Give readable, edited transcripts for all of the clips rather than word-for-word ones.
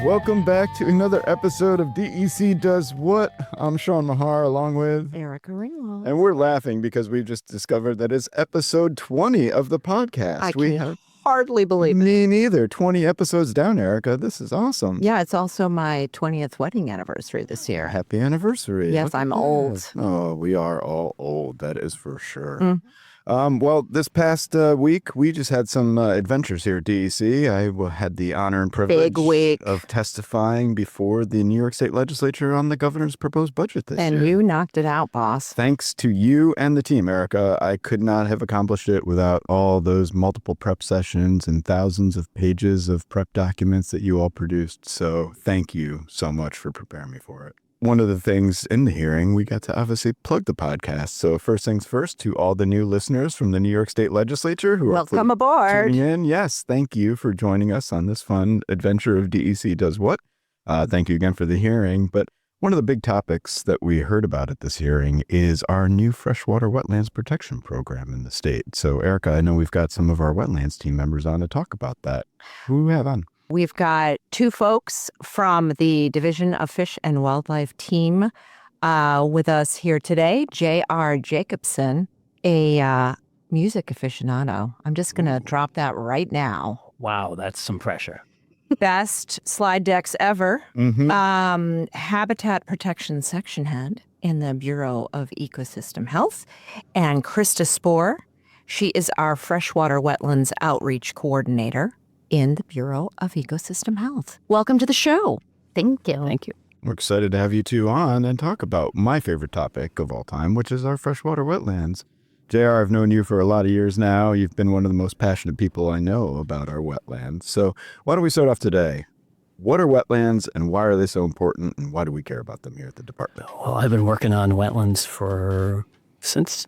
Welcome back to another episode of DEC Does What. I'm Sean Mahar along with Erica Ringwald. And we're laughing because we've just discovered that it's episode 20 of the podcast. I can hardly believe it. Me neither. 20 episodes down, Erica. This is awesome. Yeah, it's also my 20th wedding anniversary this year. Happy anniversary. Yes, I'm old. Oh, we are all old. That is for sure. Well, this past week, we just had some adventures here at DEC. I had the honor and privilege of testifying before the New York State Legislature on the governor's proposed budget this year. And you knocked it out, boss. Thanks to you and the team, Erica. I could not have accomplished it without all those multiple prep sessions and thousands of pages of prep documents that you all produced. So thank you so much for preparing me for it. One of the things in the hearing, we got to obviously plug the podcast. So first things first, to all the new listeners from the New York State Legislature who welcome aboard. Tuning in. Yes, thank you for joining us on this fun adventure of DEC Does What. Thank you again for the hearing. But one of the big topics that we heard about at this hearing is our new freshwater wetlands protection program in the state. So Erica, I know we've got some of our wetlands team members on to talk about that. Who do we have on? We've got two folks from the Division of Fish and Wildlife team with us here today. J.R. Jacobson, a music aficionado. I'm just going to drop that right now. Wow, that's some pressure. Best slide decks ever. Habitat Protection Section Head in the Bureau of Ecosystem Health. And Krista Spohr, she is our Freshwater Wetlands Outreach Coordinator in the Bureau of Ecosystem Health. Welcome to the show. Thank you. Thank you. We're excited to have you two on and talk about my favorite topic of all time, which is our freshwater wetlands. JR, I've known you for a lot of years now. You've been one of the most passionate people I know about our wetlands. So why don't we start off today? What are wetlands and why are they so important and why do we care about them here at the department? Well, I've been working on wetlands since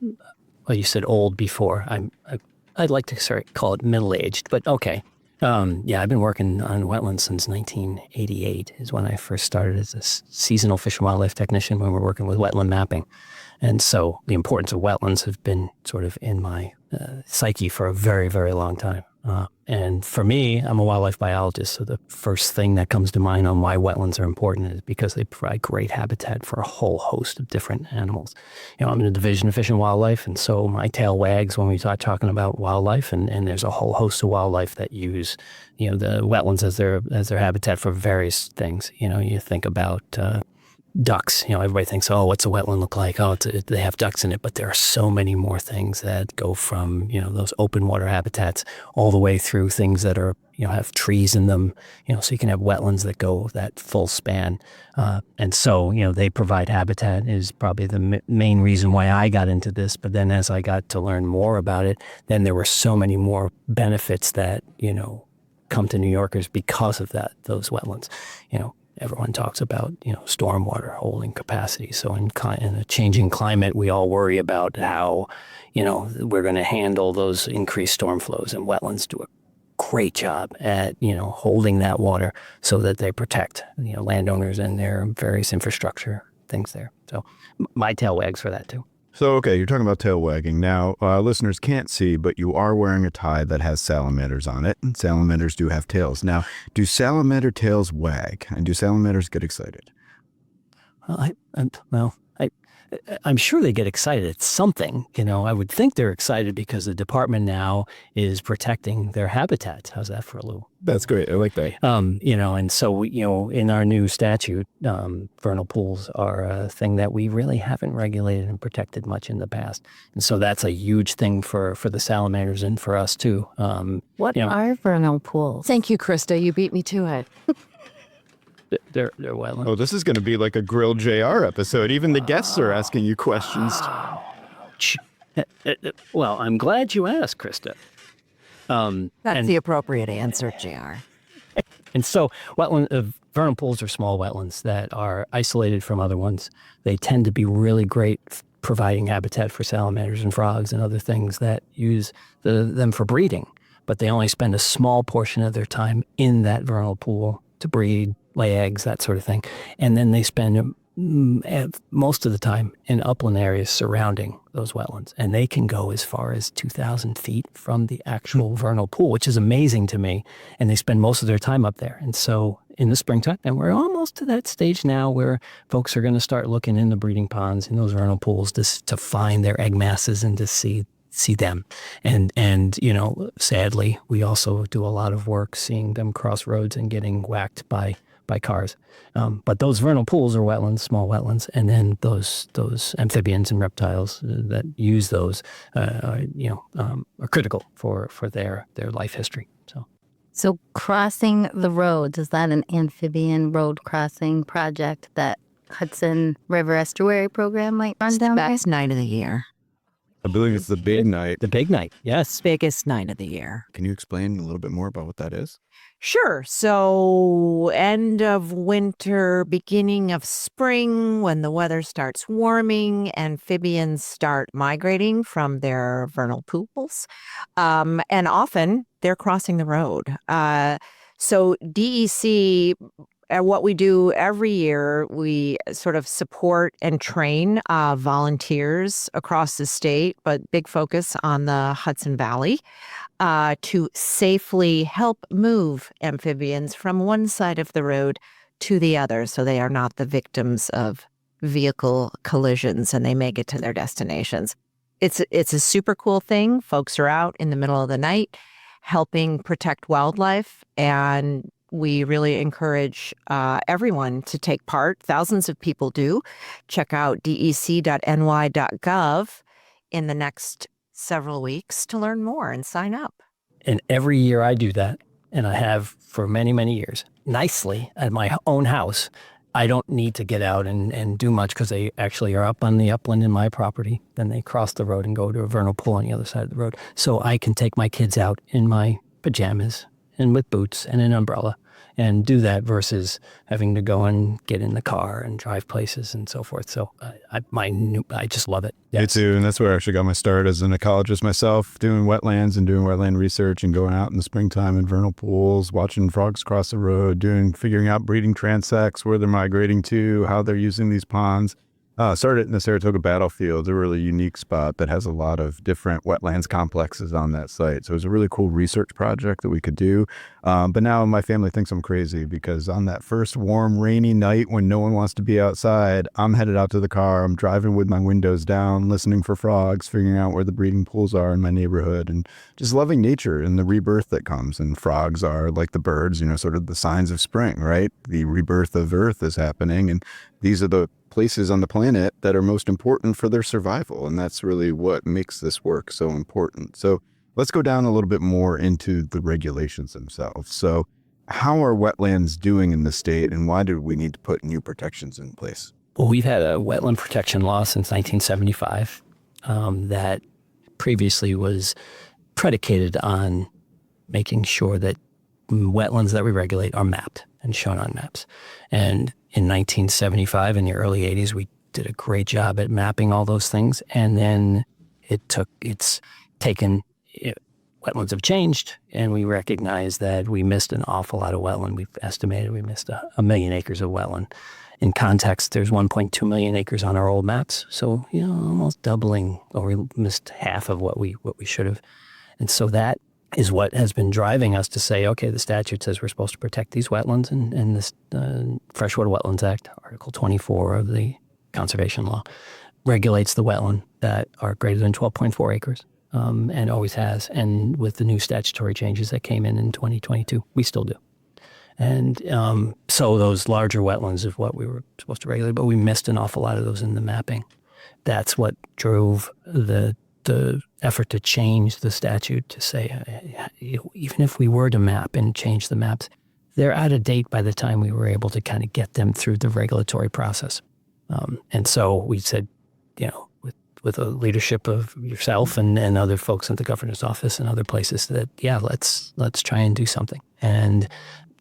you said old before. I'd like to call it middle-aged, but okay. I've been working on wetlands since 1988 is when I first started as a seasonal fish and wildlife technician when we were working with wetland mapping. And so the importance of wetlands have been sort of in my psyche for a very, very long time. And for me, I'm a wildlife biologist, so the first thing that comes to mind on why wetlands are important is because they provide great habitat for a whole host of different animals. You know, I'm in the Division of Fish and Wildlife, and so my tail wags when we start talking about wildlife, and there's a whole host of wildlife that use, the wetlands as their habitat for various things. You know, you think about ducks. Everybody thinks, oh, what's a wetland look like? Oh, they have ducks in it. But there are so many more things that go from, those open water habitats all the way through things that are, have trees in them, so you can have wetlands that go that full span. And so, they provide habitat is probably the main reason why I got into this. But then as I got to learn more about it, then there were so many more benefits that, come to New Yorkers because of those wetlands. Everyone talks about, stormwater holding capacity. So in a changing climate, we all worry about how, we're going to handle those increased storm flows, and wetlands do a great job at, holding that water so that they protect, landowners and their various infrastructure things there. So my tail wags for that too. So, okay, you're talking about tail wagging. Now, listeners can't see, but you are wearing a tie that has salamanders on it, and salamanders do have tails. Now, do salamander tails wag, and do salamanders get excited? Well, I'm sure they get excited at something. I would think they're excited because the department now is protecting their habitats. How's that for a little? That's great. I like that. And so, in our new statute, vernal pools are a thing that we really haven't regulated and protected much in the past. And so that's a huge thing for the salamanders and for us too. What are vernal pools? Thank you, Krista. You beat me to it. They're wetland. Oh, this is going to be like a Grill JR episode. Even the guests are asking you questions. Well, I'm glad you asked, Krista. That's the appropriate answer, JR. And so vernal pools are small wetlands that are isolated from other ones. They tend to be really great providing habitat for salamanders and frogs and other things that use them for breeding. But they only spend a small portion of their time in that vernal pool to breed, lay eggs, that sort of thing. And then they spend most of the time in upland areas surrounding those wetlands. And they can go as far as 2,000 feet from the actual vernal pool, which is amazing to me. And they spend most of their time up there. And so in the springtime. And we're almost to that stage now where folks are going to start looking in the breeding ponds, in those vernal pools, to find their egg masses and to see them. And sadly, we also do a lot of work seeing them cross roads and getting whacked by cars. But those vernal pools are wetlands, small wetlands, and then those amphibians and reptiles that use those are critical for their life history. So crossing the roads, is that an amphibian road crossing project that Hudson River Estuary Program might run down there? Best night of the year. I believe it's the big night. The big night, yes. Biggest night of the year. Can you explain a little bit more about what that is? Sure. So end of winter, beginning of spring, when the weather starts warming, amphibians start migrating from their vernal pools. And often they're crossing the road. So DEC, what we do every year, we sort of support and train volunteers across the state, but big focus on the Hudson Valley, to safely help move amphibians from one side of the road to the other, so they are not the victims of vehicle collisions and they make it to their destinations. It's a super cool thing. Folks are out in the middle of the night helping protect wildlife, and we really encourage everyone to take part. Thousands of people do. Check out dec.ny.gov in the next several weeks to learn more and sign up. And every year I do that, and I have for many, many years, nicely at my own house. I don't need to get out and do much because they actually are up on the upland in my property. Then they cross the road and go to a vernal pool on the other side of the road. So I can take my kids out in my pajamas and with boots and an umbrella and do that versus having to go and get in the car and drive places and so forth. So I just love it. Me too. And that's where I actually got my start as an ecologist myself, doing wetlands and doing wetland research and going out in the springtime in vernal pools, watching frogs cross the road, figuring out breeding transects, where they're migrating to, how they're using these ponds. Started in the Saratoga battlefield, a really unique spot that has a lot of different wetlands complexes on that site. So it was a really cool research project that we could do. But now my family thinks I'm crazy because on that first warm, rainy night when no one wants to be outside, I'm headed out to the car. I'm driving with my windows down, listening for frogs, figuring out where the breeding pools are in my neighborhood, and just loving nature and the rebirth that comes. And frogs are like the birds, sort of the signs of spring, right? The rebirth of Earth is happening. And these are the places on the planet that are most important for their survival. And that's really what makes this work so important. So let's go down a little bit more into the regulations themselves. So how are wetlands doing in the state, and why do we need to put new protections in place? Well, we've had a wetland protection law since 1975 that previously was predicated on making sure that wetlands that we regulate are mapped and shown on maps. And in 1975, in the early 80s, we did a great job at mapping all those things. And then wetlands have changed, and we recognize that we missed an awful lot of wetland. We've estimated we missed a million acres of wetland. In context, there's 1.2 million acres on our old maps. So, almost doubling, or we missed half of what we should have. And so that is what has been driving us to say, okay, the statute says we're supposed to protect these wetlands, and this Freshwater Wetlands Act, Article 24 of the Conservation Law, regulates the wetland that are greater than 12.4 acres, and always has. And with the new statutory changes that came in 2022, we still do. And so those larger wetlands is what we were supposed to regulate, but we missed an awful lot of those in the mapping. That's what drove the effort to change the statute to say, even if we were to map and change the maps, they're out of date by the time we were able to kind of get them through the regulatory process. And so we said, with the leadership of yourself and other folks in the governor's office and other places, that, let's try and do something. And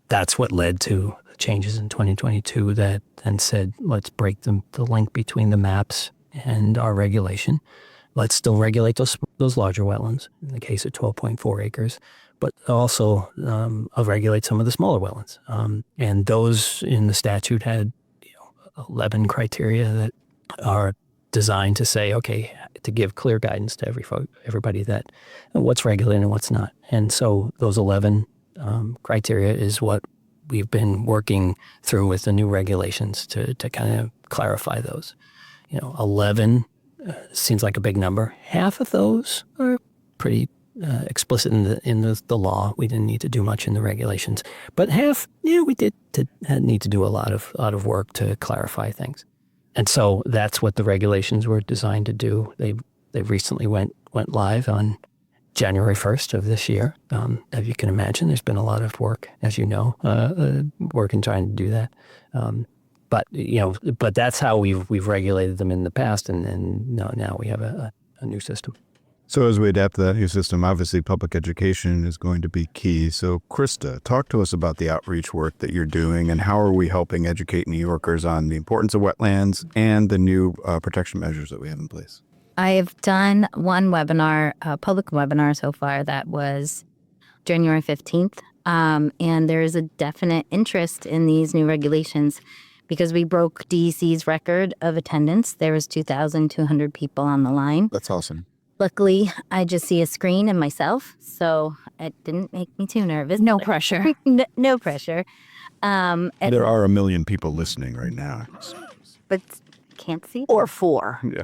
that's what led to the changes in 2022 that then said, let's break the link between the maps and our regulation. Let's still regulate those larger wetlands, in the case of 12.4 acres, but also regulate some of the smaller wetlands. And those in the statute had 11 criteria that are designed to say, okay, to give clear guidance to everybody that what's regulated and what's not. And so those 11 criteria is what we've been working through with the new regulations to kind of clarify those. 11 seems like a big number. Half of those are pretty explicit in the law. We didn't need to do much in the regulations, but half, we did need to do a lot of work to clarify things. And so that's what the regulations were designed to do. They recently went live on January 1st of this year. As you can imagine, there's been a lot of work, as you know, work in trying to do that. But that's how we've regulated them in the past, and now we have a new system. So as we adapt to that new system, obviously public education is going to be key. So Krista, talk to us about the outreach work that you're doing and how are we helping educate New Yorkers on the importance of wetlands and the new protection measures that we have in place. I have done one webinar, a public webinar so far that was January 15th. And there is a definite interest in these new regulations because we broke DEC's record of attendance. There was 2,200 people on the line. That's awesome. Luckily, I just see a screen and myself, so it didn't make me too nervous. No pressure. No pressure. There are 1 million people listening right now. But can't see. Or 4. Yeah.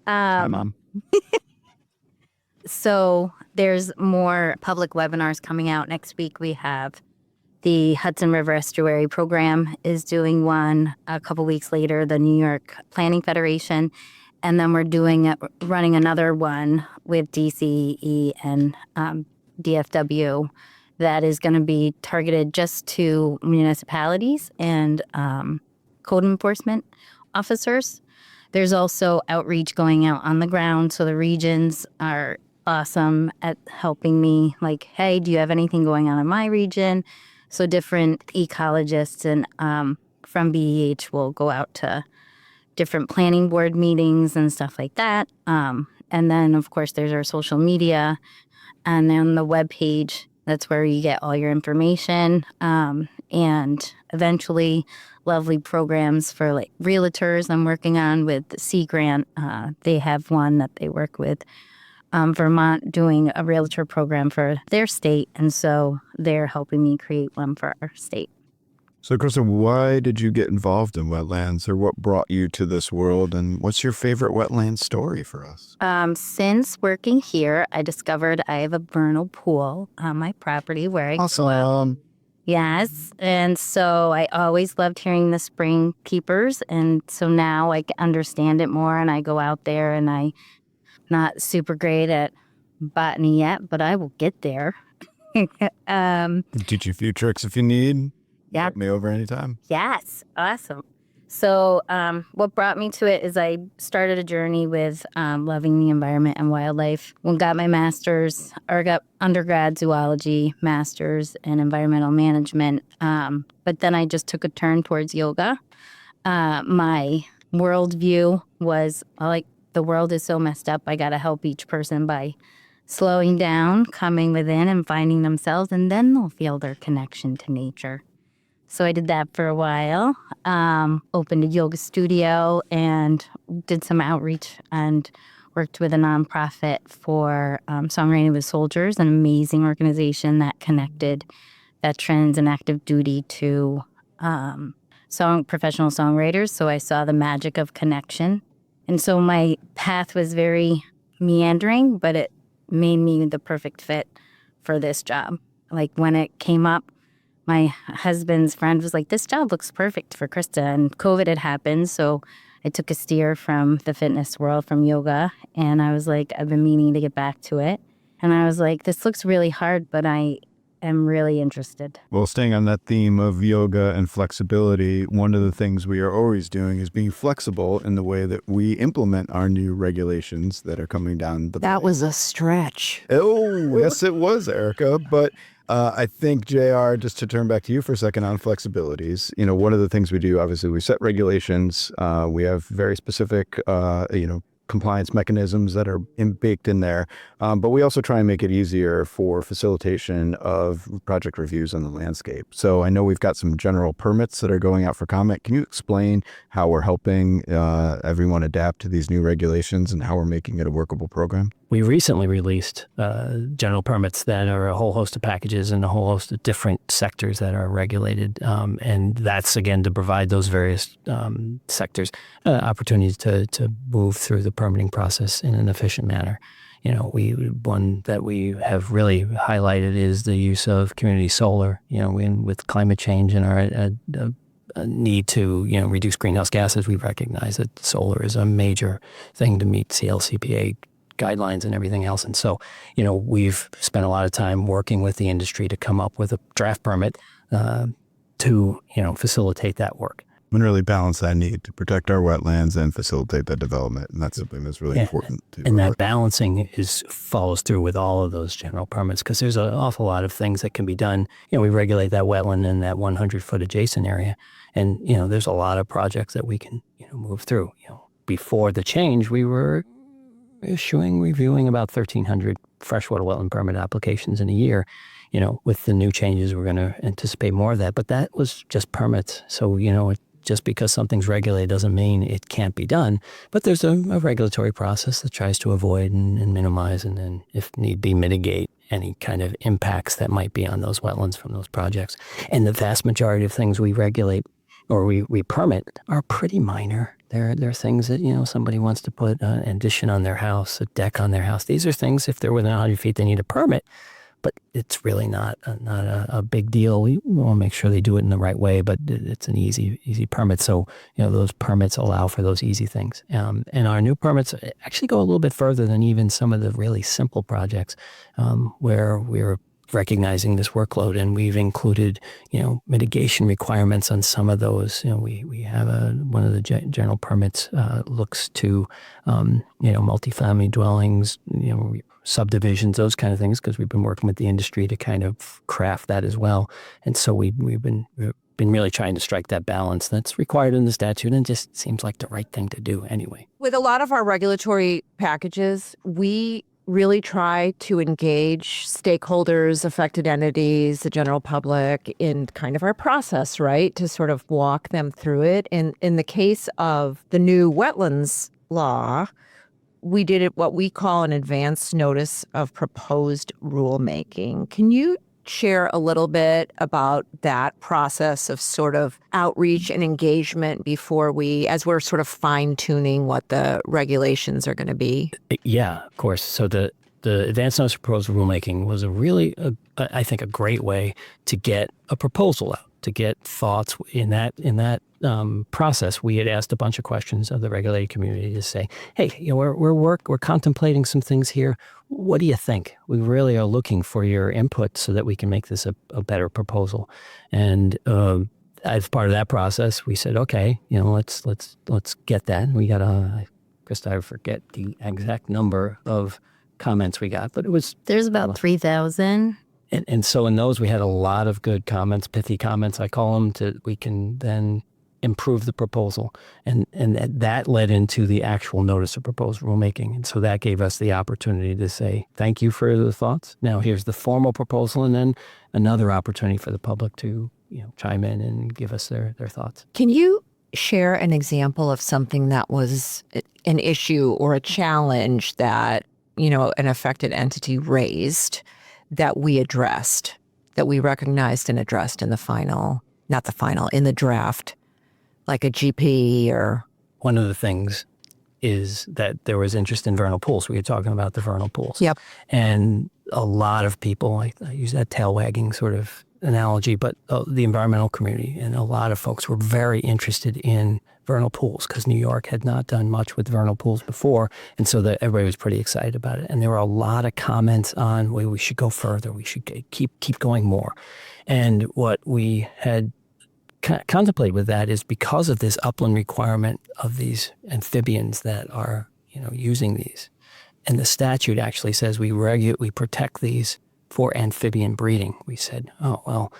Hi, Mom. So there's more public webinars coming out next week. We have the Hudson River Estuary Program is doing one. A couple weeks later, the New York Planning Federation. And then we're running another one with DCE and DFW that is going to be targeted just to municipalities and code enforcement officers. There's also outreach going out on the ground. So the regions are awesome at helping me, like, hey, do you have anything going on in my region? So different ecologists and from BEH will go out to different planning board meetings and stuff like that. And then, of course, there's our social media. And then the webpage, that's where you get all your information. And eventually, lovely programs for like realtors I'm working on with the Sea Grant. They have one that they work with Vermont doing a realtor program for their state. And so they're helping me create one for our state. So, Krista, why did you get involved in wetlands, or what brought you to this world, and what's your favorite wetland story for us? Since working here, I discovered I have a vernal pool on my property where I Awesome. Yes, and so I always loved hearing the spring keepers, and so now I understand it more, and I go out there, and I'm not super great at botany yet, but I will get there. Teach you a few tricks if you need. Yeah. Get me over anytime. Yes, awesome. So what brought me to it is I started a journey with loving the environment and wildlife. Got my master's, or got undergrad zoology, master's in environmental management. But then I just took a turn towards yoga. My worldview was like, the world is so messed up. I got to help each person by slowing down, coming within and finding themselves, and then they'll feel their connection to nature. So I did that for a while, opened a yoga studio and did some outreach and worked with a nonprofit for Songwriting with Soldiers, an amazing organization that connected veterans and active duty to professional songwriters. So I saw the magic of connection. And so my path was very meandering, but it made me the perfect fit for this job. Like when it came up, my husband's friend was like, this job looks perfect for Krista. And COVID had happened, so I took a steer from the fitness world, from yoga. And I was like, I've been meaning to get back to it. And I was like, this looks really hard, but I am really interested. Well, staying on that theme of yoga and flexibility, one of the things we are always doing is being flexible in the way that we implement our new regulations that are coming down the That pipe. was a stretch. Oh, yes, it was, Erica. But I think, JR, just to turn back to you for a second on flexibilities, one of the things we do, obviously, we set regulations. We have very specific, compliance mechanisms that are baked in there. But we also try and make it easier for facilitation of project reviews on the landscape. So I know we've got some general permits that are going out for comment. Can you explain how we're helping everyone adapt to these new regulations and how we're making it a workable program? We recently released general permits that are a whole host of packages and a whole host of different sectors that are regulated. And that's, again, to provide those various sectors opportunities to move through the permitting process in an efficient manner. One that we have really highlighted is the use of community solar. With climate change and our need to reduce greenhouse gases, we recognize that solar is a major thing to meet CLCPA guidelines and everything else. And so, we've spent a lot of time working with the industry to come up with a draft permit to facilitate that work. And really balance that need to protect our wetlands and facilitate that development. And that's something that's really important. And that balancing follows through with all of those general permits, because there's an awful lot of things that can be done. We regulate that wetland in that 100-foot adjacent area. And, there's a lot of projects that we can, move through. Before the change, we were reviewing about 1,300 freshwater wetland permit applications in a year. With the new changes, we're going to anticipate more of that. But that was just permits. So, just because something's regulated doesn't mean it can't be done. But there's a regulatory process that tries to avoid and minimize and then, if need be, mitigate any kind of impacts that might be on those wetlands from those projects. And the vast majority of things we regulate or we permit are pretty minor. They're things that, somebody wants to put an addition on their house, a deck on their house. These are things, if they're within 100 feet, they need a permit. But it's really not a big deal. We want to make sure they do it in the right way, but it's an easy permit. So, those permits allow for those easy things. And our new permits actually go a little bit further than even some of the really simple projects where we're recognizing this workload, and we've included, mitigation requirements on some of those. We have one of the general permits looks to, multifamily dwellings, subdivisions, those kind of things, because we've been working with the industry to kind of craft that as well. And so we've been really trying to strike that balance that's required in the statute, and just seems like the right thing to do anyway. With a lot of our regulatory packages, we really try to engage stakeholders, affected entities, the general public in kind of our process, right? To sort of walk them through it. And in the case of the new wetlands law, we did it what we call an advance notice of proposed rulemaking. Can you share a little bit about that process of sort of outreach and engagement before as we're sort of fine-tuning what the regulations are going to be? Yeah, of course. So the advance notice of proposed rulemaking was I think, a great way to get a proposal out, to get thoughts in that process. We had asked a bunch of questions of the regulated community to say, hey, we're contemplating some things here. What do you think? We really are looking for your input so that we can make this a better proposal. And as part of that process, we said, okay, let's get that. We got Krista, I forget the exact number of comments we got, but there's about 3,000. And so in those, we had a lot of good comments, pithy comments, I call them, we can then improve the proposal. And that led into the actual notice of proposed rulemaking. And so that gave us the opportunity to say, thank you for the thoughts. Now here's the formal proposal, and then another opportunity for the public to chime in and give us their thoughts. Can you share an example of something that was an issue or a challenge that, an affected entity raised that we addressed, that we recognized and addressed in in the draft, like a GP or? One of the things is that there was interest in vernal pools. We were talking about the vernal pools. Yep. And a lot of people, I use that tail wagging sort of analogy, but the environmental community and a lot of folks were very interested in vernal pools because New York had not done much with vernal pools before. And so everybody was pretty excited about it. And there were a lot of comments on, well, we should go further. We should keep going more. And what we had contemplated with that is because of this upland requirement of these amphibians that are, using these. And the statute actually says we protect these for amphibian breeding. We said, oh, well,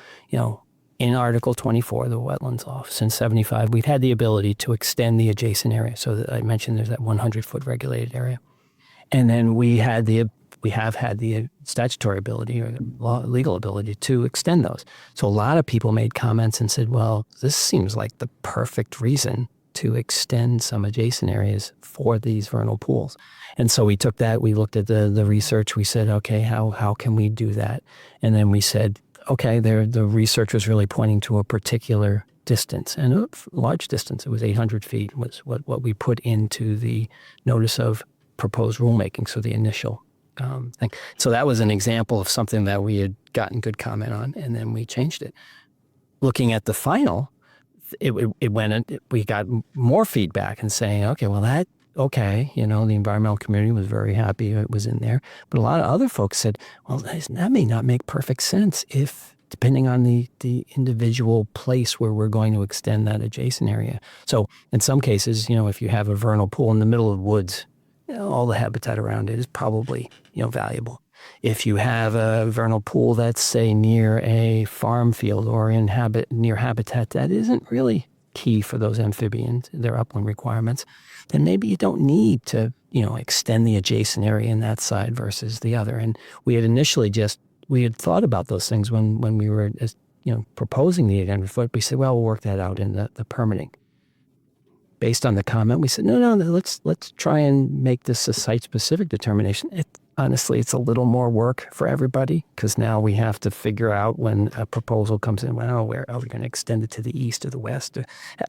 in Article 24 of the Wetlands Law since 75, we've had the ability to extend the adjacent area. So that I mentioned there's that 100-foot regulated area. And then we have had the statutory ability or legal ability to extend those. So a lot of people made comments and said, well, this seems like the perfect reason to extend some adjacent areas for these vernal pools. And so we took that, we looked at the research, we said, okay, how can we do that? And then we said, okay, the research was really pointing to a particular distance, and a large distance. It was 800 feet was what we put into the notice of proposed rulemaking, so the initial thing. So that was an example of something that we had gotten good comment on, and then we changed it. Looking at the final, we got more feedback and saying, okay, well, the environmental community was very happy it was in there. But a lot of other folks said, well, that may not make perfect sense if, depending on the individual place where we're going to extend that adjacent area. So in some cases, if you have a vernal pool in the middle of the woods, all the habitat around it is probably, valuable. If you have a vernal pool that's, say, near a farm field or near habitat that isn't really key for those amphibians, their upland requirements, then maybe you don't need to, extend the adjacent area in that side versus the other. And we had initially we had thought about those things when we were, proposing the 800 foot. We said, well, we'll work that out in the permitting. Based on the comment, we said, no, let's try and make this a site-specific determination. Honestly, it's a little more work for everybody because now we have to figure out when a proposal comes in, where are we going to extend it to the east or the west,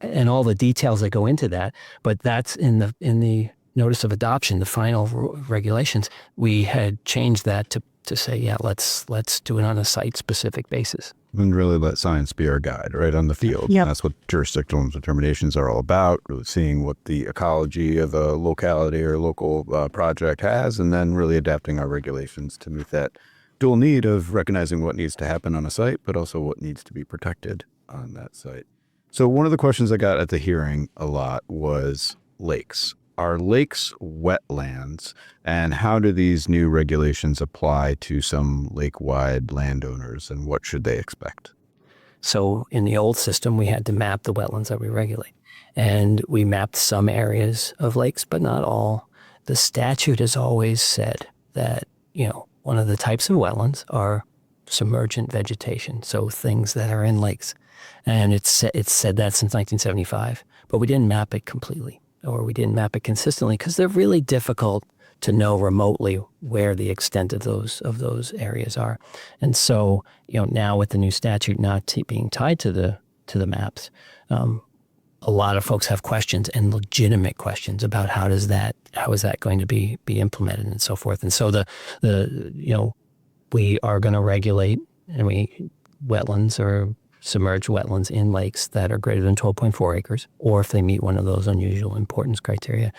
and all the details that go into that. But that's in the notice of adoption, the final regulations. We had changed that to say, yeah, let's do it on a site-specific basis. And really let science be our guide, right, on the field. Yep. That's what jurisdictional determinations are all about, really seeing what the ecology of a locality or local project has, and then really adapting our regulations to meet that dual need of recognizing what needs to happen on a site, but also what needs to be protected on that site. So one of the questions I got at the hearing a lot was lakes. Are lakes wetlands, and how do these new regulations apply to some lake-wide landowners, and what should they expect? So in the old system, we had to map the wetlands that we regulate. And we mapped some areas of lakes, but not all. The statute has always said that, one of the types of wetlands are submergent vegetation, so things that are in lakes. And it's said that since 1975, but we didn't map it completely, or we didn't map it consistently because they're really difficult to know remotely where the extent of those areas are. And so, now with the new statute not being tied to the maps, a lot of folks have questions, and legitimate questions, about how is that going to be implemented and so forth. And so we are going to regulate wetlands or submerged wetlands in lakes that are greater than 12.4 acres, or if they meet one of those unusual importance criteria.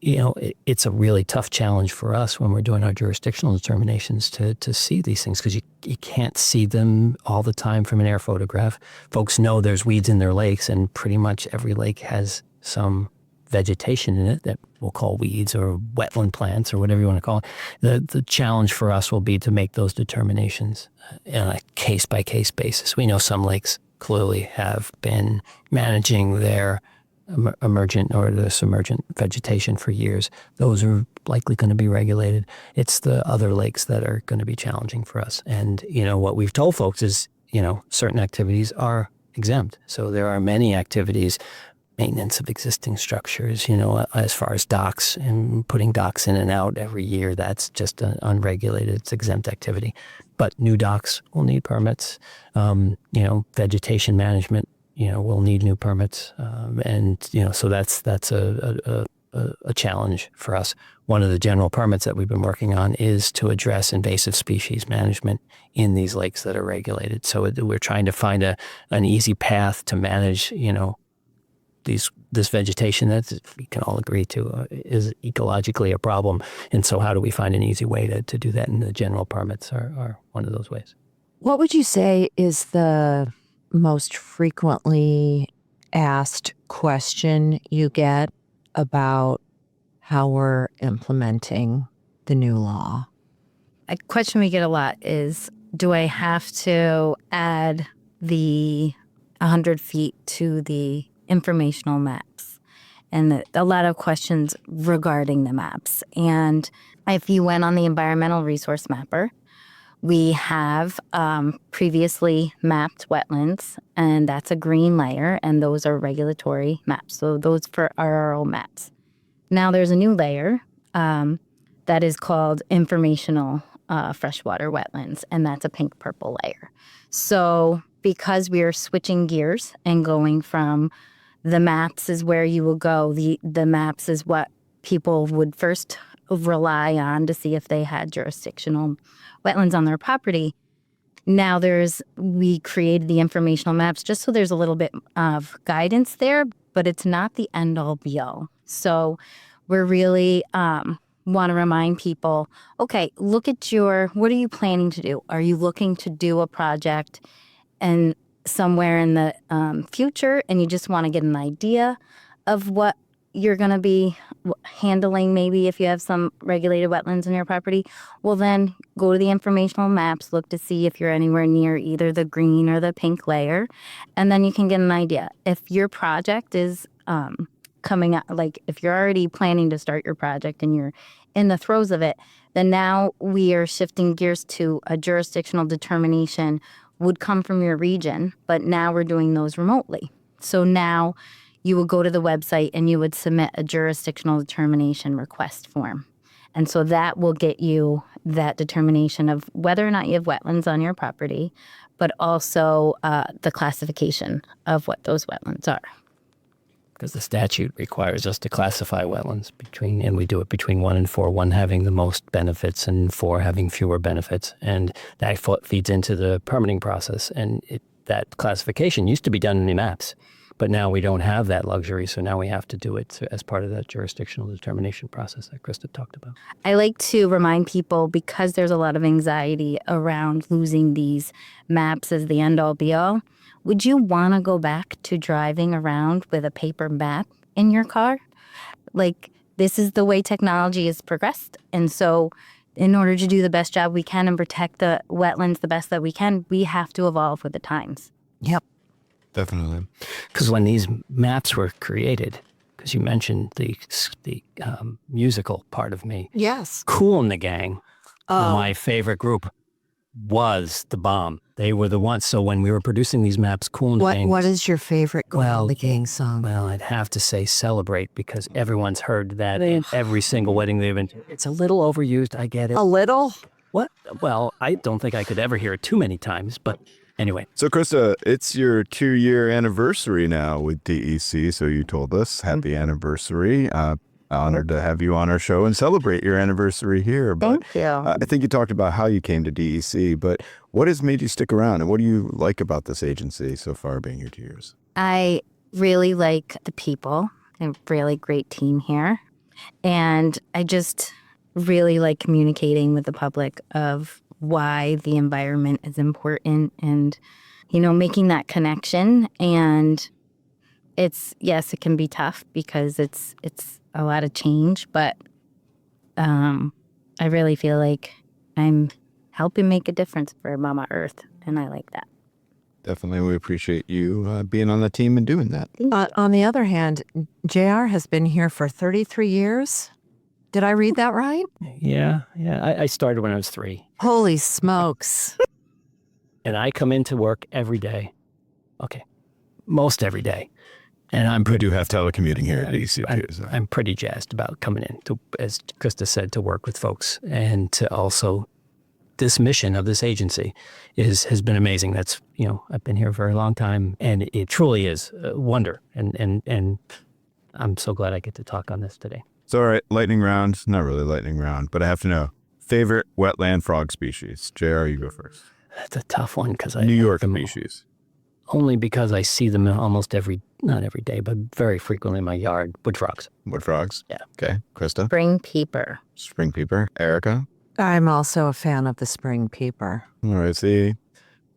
It's a really tough challenge for us when we're doing our jurisdictional determinations to see these things, because you can't see them all the time from an air photograph. Folks know there's weeds in their lakes, and pretty much every lake has some vegetation in it that we'll call weeds or wetland plants or whatever you want to call it. The challenge for us will be to make those determinations on a case-by-case basis. We know some lakes clearly have been managing their emergent or the submergent vegetation for years. Those are likely going to be regulated. It's the other lakes that are going to be challenging for us. And, what we've told folks is, certain activities are exempt. So there are many activities, maintenance of existing structures, as far as docks and putting docks in and out every year, that's just an unregulated, it's exempt activity. But new docks will need permits. Vegetation management, will need new permits. So that's a challenge for us. One of the general permits that we've been working on is to address invasive species management in these lakes that are regulated. So we're trying to find an easy path to manage, this vegetation that we can all agree to is ecologically a problem. And so how do we find an easy way to do that? And the general permits are one of those ways. What would you say is the most frequently asked question you get about how we're implementing the new law? A question we get a lot is, do I have to add the 100 feet to the informational maps, and a lot of questions regarding the maps. And if you went on the environmental resource mapper, we have previously mapped wetlands, and that's a green layer, and those are regulatory maps. So those for RRO maps. Now there's a new layer that is called informational freshwater wetlands, and that's a pink-purple layer. So because we are switching gears and going from the maps is where you will go, the maps is what people would first rely on to see if they had jurisdictional wetlands on their property. Now we created the informational maps just so there's a little bit of guidance there, but it's not the end all be all. So we're really want to remind people, okay, look at what are you planning to do? Are you looking to do a project and somewhere in the future, and you just want to get an idea of what you're going to be handling, maybe if you have some regulated wetlands in your property? Well, then go to the informational maps, look to see if you're anywhere near either the green or the pink layer, and then you can get an idea. If your project is coming up, like if you're already planning to start your project and you're in the throes of it, then now we are shifting gears to a jurisdictional determination would come from your region, but now we're doing those remotely. So now you would go to the website and you would submit a jurisdictional determination request form. And so that will get you that determination of whether or not you have wetlands on your property, but also the classification of what those wetlands are. Because the statute requires us to classify wetlands and we do it between 1 and 4, 1 having the most benefits and 4 having fewer benefits. And that feeds into the permitting process. And that classification used to be done in the maps, but now we don't have that luxury. So now we have to do it as part of that jurisdictional determination process that Krista talked about. I like to remind people, because there's a lot of anxiety around losing these maps as the end-all be-all, would you want to go back to driving around with a paper map in your car? Like, this is the way technology has progressed. And so in order to do the best job we can and protect the wetlands the best that we can, we have to evolve with the times. Yep. Definitely. Because when these maps were created, because you mentioned the musical part of me. Yes. Kool and the Gang, my favorite group, was the bomb. They were the ones. So when we were producing these maps, Kool and the Gang. What is your favorite Kool and the Gang song? Well, I'd have to say Celebrate, because everyone's heard that in every single wedding they've been to. It's a little overused, I get it. A little? What? Well, I don't think I could ever hear it too many times, but anyway. So, Krista, it's your 2-year anniversary now with DEC. So you told us, happy anniversary. Honored to have you on our show and celebrate your anniversary here. But, Thank you. I think you talked about how you came to DEC, but what has made you stick around, and what do you like about this agency so far, being here 2 years? I really like the people. A really great team here. And I just really like communicating with the public of why the environment is important and, making that connection. And yes, it can be tough because it's a lot of change, but I really feel like I'm helping make a difference for Mama Earth, and I like that. Definitely. We appreciate you being on the team and doing that. On the other hand, JR has been here for 33 years. Did I read that right? Yeah. I started when I was 3. Holy smokes. And I come into work every day. Okay. Most every day. And We do have telecommuting here at DEC. I'm pretty jazzed about coming in, to, as Krista said, to work with folks, and to also, this mission of this agency has been amazing. That's, I've been here for a long time, and it truly is a wonder. And I'm so glad I get to talk on this today. So, all right, lightning round. Not really lightning round, but I have to know. Favorite wetland frog species? JR, you go first. That's a tough one because New York species. Only because I see them almost not every day, but very frequently in my yard. Wood frogs. Wood frogs? Yeah. Okay. Krista? Spring peeper. Spring peeper. Erica? I'm also a fan of the spring peeper. All right, see.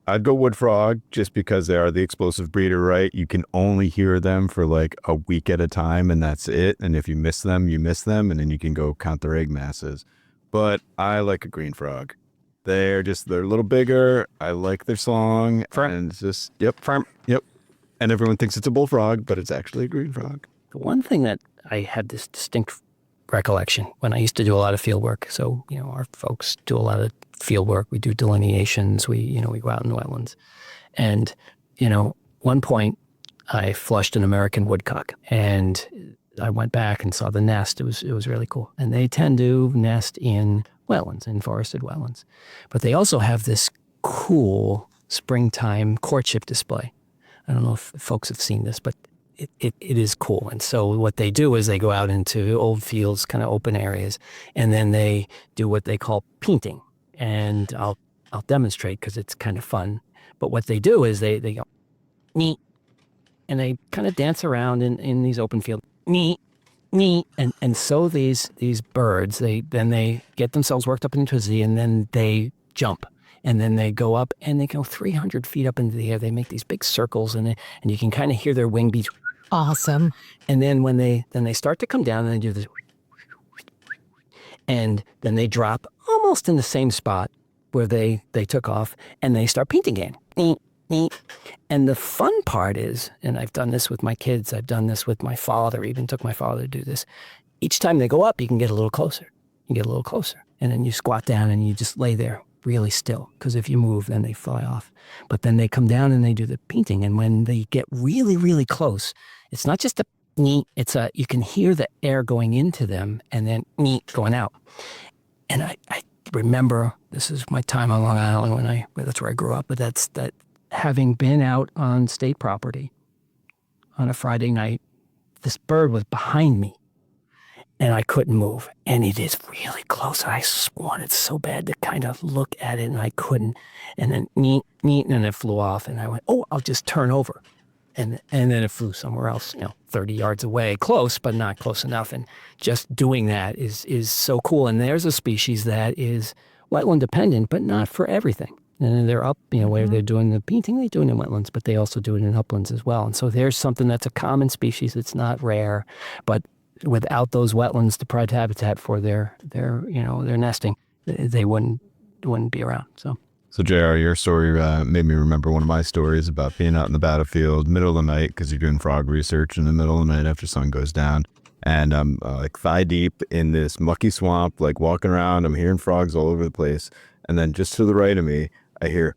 I'd go wood frog just because they are the explosive breeder, right? You can only hear them for like a week at a time, and that's it. And if you miss them, you miss them, and then you can go count their egg masses. But I like a green frog. They're a little bigger. I like their song. And it's just, yep. And everyone thinks it's a bullfrog, but it's actually a green frog. The one thing that I had this distinct recollection when I used to do a lot of field work. So, our folks do a lot of field work. We do delineations. We go out in wetlands. And, one point I flushed an American woodcock and I went back and saw the nest. It was really cool. And they tend to nest in wetlands, in forested wetlands. But they also have this cool springtime courtship display. I don't know if folks have seen this, but it is cool. And so what they do is they go out into old fields, kind of open areas, and then they do what they call painting. And I'll demonstrate because it's kind of fun. But what they do is they go, neat, and they kind of dance around in these open fields. Neat, neat. And so these birds, they get themselves worked up into a Z, and then they jump. And then they go up and they go 300 feet up into the air. They make these big circles and you can kind of hear their wing beats. Awesome. And then when they start to come down and they do this. And then they drop almost in the same spot where they took off and they start painting again. Neat, neat. And the fun part is, and I've done this with my kids, I've done this with my father, even took my father to do this. Each time they go up, you can get a little closer. You get a little closer. And then you squat down and you just lay there really still, because if you move, then they fly off. But then they come down and they do the painting. And when they get really, really close, it's not just a neat, you can hear the air going into them and then neat going out. And I remember, this is my time on Long Island that's where I grew up, but that having been out on state property on a Friday night, this bird was behind me. And I couldn't move. And it is really close. I wanted so bad to kind of look at it, and I couldn't. And then neat, and it flew off. And I went, oh, I'll just turn over. And then it flew somewhere else, 30 yards away. Close, but not close enough. And just doing that is so cool. And there's a species that is wetland dependent, but not for everything. And they're up, where they're doing the painting, they do it in wetlands, but they also do it in uplands as well. And so there's something that's a common species. It's not rare, but without those wetlands to provide habitat for their nesting, they wouldn't be around. So JR, your story made me remember one of my stories about being out in the battlefield, middle of the night, because you're doing frog research in the middle of the night after sun goes down. And I'm like thigh deep in this mucky swamp, like walking around. I'm hearing frogs all over the place. And then just to the right of me, I hear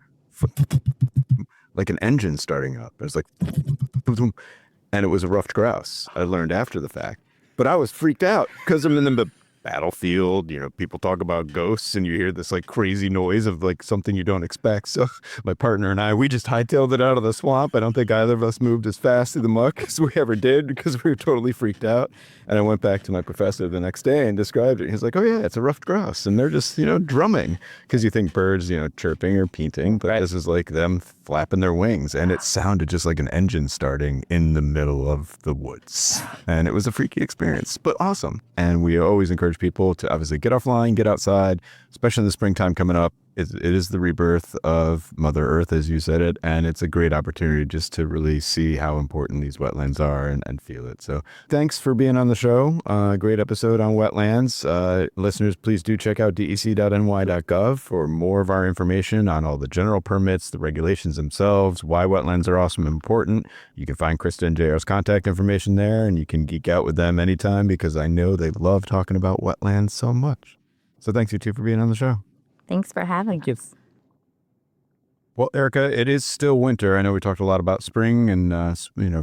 like an engine starting up. It was like, and it was a ruffed grouse. I learned after the fact. But I was freaked out because I'm in the battlefield. People talk about ghosts and you hear this like crazy noise of like something you don't expect. So my partner and I, we just hightailed it out of the swamp. I don't think either of us moved as fast through the muck as we ever did because we were totally freaked out. And I went back to my professor the next day and described it. He's like, oh yeah, it's a ruffed grouse. And they're just, drumming, because you think birds, chirping or painting. But this is like them flapping their wings. And it sounded just like an engine starting in the middle of the woods. And it was a freaky experience, but awesome. And we always encourage people to obviously get offline, get outside, especially in the springtime coming up. It is the rebirth of Mother Earth, as you said it, and it's a great opportunity just to really see how important these wetlands are and feel it. So thanks for being on the show. Great episode on wetlands. Listeners, please do check out dec.ny.gov for more of our information on all the general permits, the regulations themselves, why wetlands are awesome and important. You can find Krista and JR's contact information there, and you can geek out with them anytime because I know they love talking about wetlands so much. So thanks you two for being on the show. Thanks for having us. Well, Erica, it is still winter. I know we talked a lot about spring and,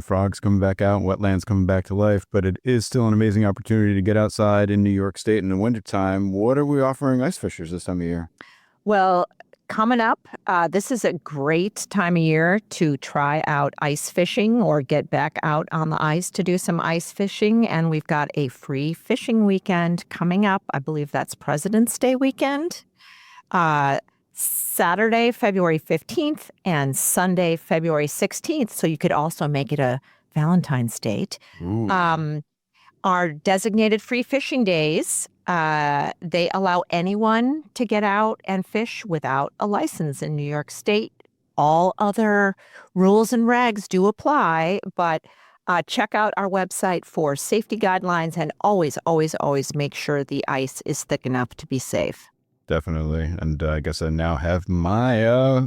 frogs coming back out, wetlands coming back to life, but it is still an amazing opportunity to get outside in New York State in the wintertime. What are we offering ice fishers this time of year? Well, coming up, this is a great time of year to try out ice fishing or get back out on the ice to do some ice fishing. And we've got a free fishing weekend coming up. I believe that's President's Day weekend. Saturday, February 15th and Sunday, February 16th. So you could also make it a Valentine's date. Our designated free fishing days, they allow anyone to get out and fish without a license in New York State. All other rules and regs do apply, but check out our website for safety guidelines and always, always, always make sure the ice is thick enough to be safe. Definitely. And I guess I now have my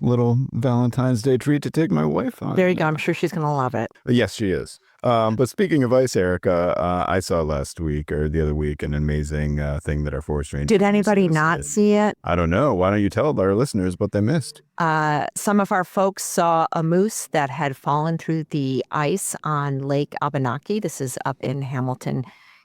little Valentine's Day treat to take my wife on. There you go. I'm sure she's going to love it. Yes, she is. But speaking of ice, Erica, I saw last week or the other week an amazing thing that our forest ranger. Did anybody not see it? I don't know. Why don't you tell our listeners what they missed? Some of our folks saw a moose that had fallen through the ice on Lake Abanakee. This is up in Hamilton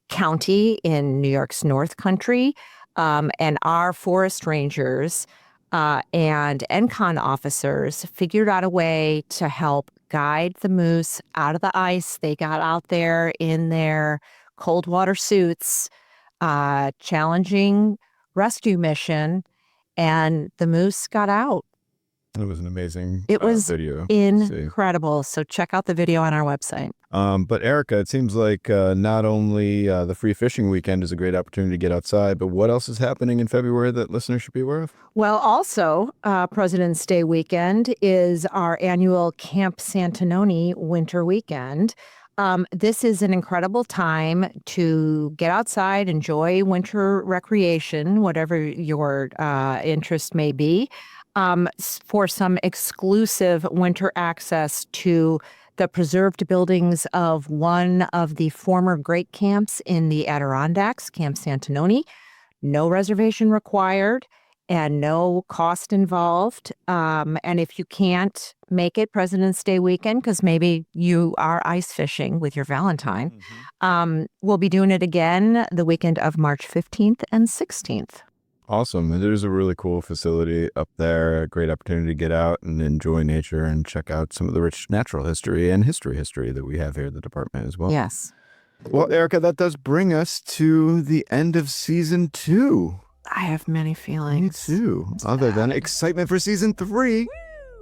County in New York's North Country. And our forest rangers and NCON officers figured out a way to help guide the moose out of the ice. They got out there in their cold water suits, challenging rescue mission, and the moose got out. It was an amazing It was video. incredible. So check out the video on our website. But Erica, it seems like not only the free fishing weekend is a great opportunity to get outside, but what else is happening in February that listeners should be aware of? Well, also, President's Day weekend is our annual Camp Santanoni winter weekend. This is an incredible time to get outside, enjoy winter recreation, whatever your interest may be, for some exclusive winter access to the preserved buildings of one of the former great camps in the Adirondacks, Camp Santanoni. No reservation required and no cost involved. And if you can't make it President's Day weekend, because maybe you are ice fishing with your Valentine, we'll be doing it again the weekend of March 15th and 16th. Awesome. And there's a really cool facility up there, a great opportunity to get out and enjoy nature and check out some of the rich natural history and history that we have here at the department as well. Yes. Well, Erica, that does bring us to the end of season 2. I have many feelings. Me too. Other than excitement for season 3.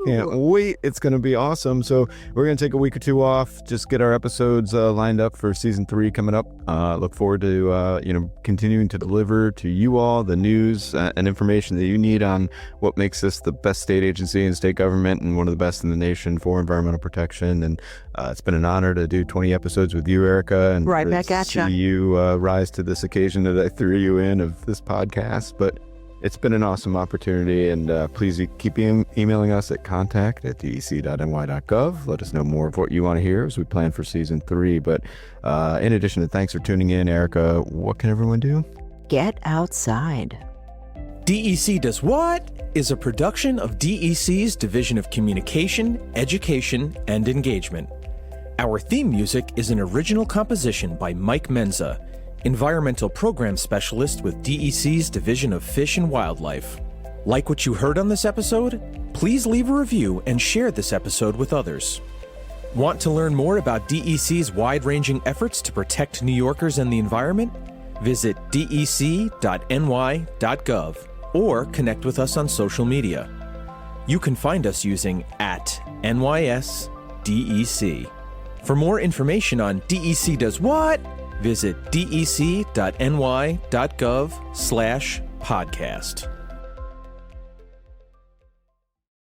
Can't wait. It's going to be awesome. So we're going to take a week or two off, just get our episodes lined up for season 3 coming up. Look forward to, continuing to deliver to you all the news and information that you need on what makes us the best state agency in state government and one of the best in the nation for environmental protection. And it's been an honor to do 20 episodes with you, Erica. And right back at you. See you rise to this occasion that I threw you in of this podcast. But it's been an awesome opportunity, and please keep emailing us at contact@dec.ny.gov. Let us know more of what you want to hear as we plan for season 3. But in addition to thanks for tuning in, Erica, what can everyone do? Get outside. DEC Does What is a production of DEC's Division of Communication, Education, and Engagement. Our theme music is an original composition by Mike Menza, Environmental Program Specialist with DEC's Division of Fish and Wildlife. Like what you heard on this episode? Please leave a review and share this episode with others. Want to learn more about DEC's wide-ranging efforts to protect New Yorkers and the environment? Visit dec.ny.gov or connect with us on social media. You can find us using @NYSDEC. For more information on DEC Does What, visit dec.ny.gov/podcast.